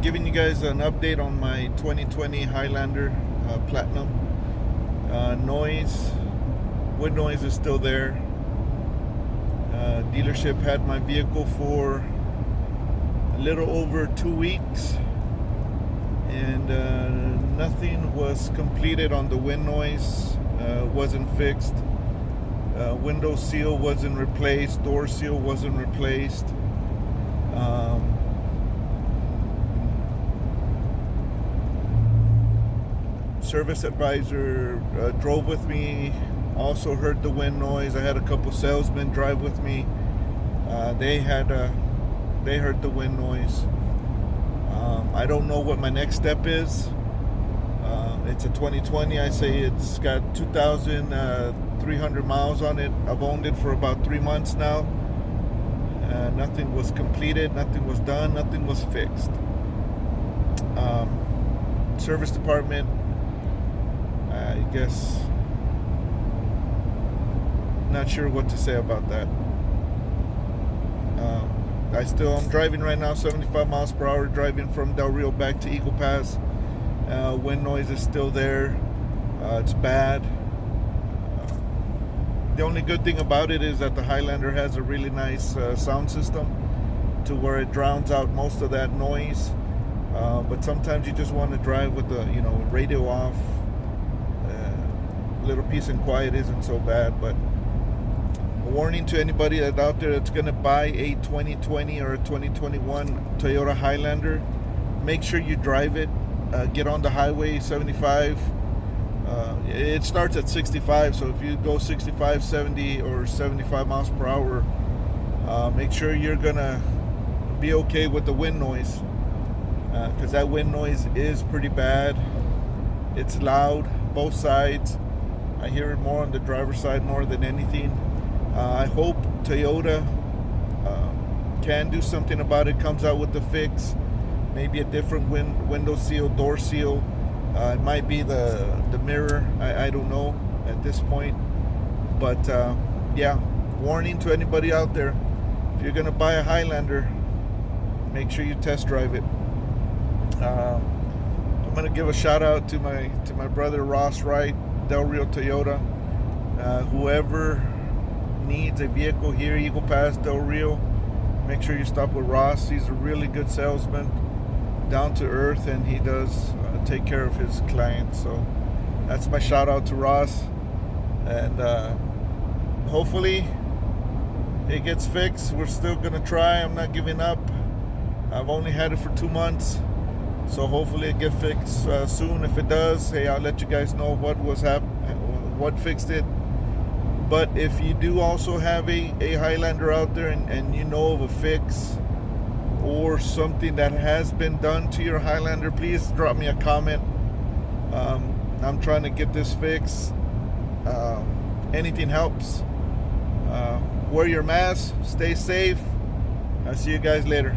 Giving you guys an update on my 2020 Highlander Platinum. Wood noise is still there. Dealership had my vehicle for a little over 2 weeks, and nothing was completed on the wind noise. Wasn't fixed. Window seal wasn't replaced. Door seal wasn't replaced. Service advisor drove with me, also heard the wind noise. I had a couple salesmen drive with me. They heard the wind noise. I don't know what my next step is. It's a 2020. I say it's got 2,300 miles on it. I've owned it for about 3 months now. Nothing was completed, nothing was done, nothing was fixed. Service department, I guess, not sure what to say about that. I'm driving right now 75 miles per hour, driving from Del Rio back to Eagle Pass. Wind noise is still there. It's bad. The only good thing about it is that the Highlander has a really nice sound system to where it drowns out most of that noise. But sometimes you just want to drive with the radio off. Little peace and quiet isn't so bad. But a warning to anybody that's out there that's going to buy a 2020 or a 2021 Toyota Highlander, make sure you drive it. Get on the highway 75. It starts at 65, so if you go 65, 70, or 75 miles per hour, make sure you're gonna be okay with the wind noise, because that wind noise is pretty bad. It's loud, both sides. I hear it more on the driver's side more than anything. I hope Toyota can do something about it, comes out with a fix, maybe a different window seal, door seal. It might be the mirror. I don't know at this point. But yeah, warning to anybody out there: if you're gonna buy a Highlander, make sure you test drive it. I'm gonna give a shout out to my brother Ross Wright, Del Rio Toyota. Whoever needs a vehicle here, Eagle Pass, Del Rio, make sure you stop with Ross. He's a really good salesman, down to earth, and he does take care of his clients. So that's my shout out to Ross, and hopefully it gets fixed. We're still gonna try. I'm not giving up. I've only had it for 2 months, so hopefully it gets fixed soon. If it does, hey, I'll let you guys know what fixed it. But if you do also have a Highlander out there, and you know of a fix or something that has been done to your Highlander, please drop me a comment. I'm trying to get this fixed. Anything helps. Wear your mask, stay safe. I'll see you guys later.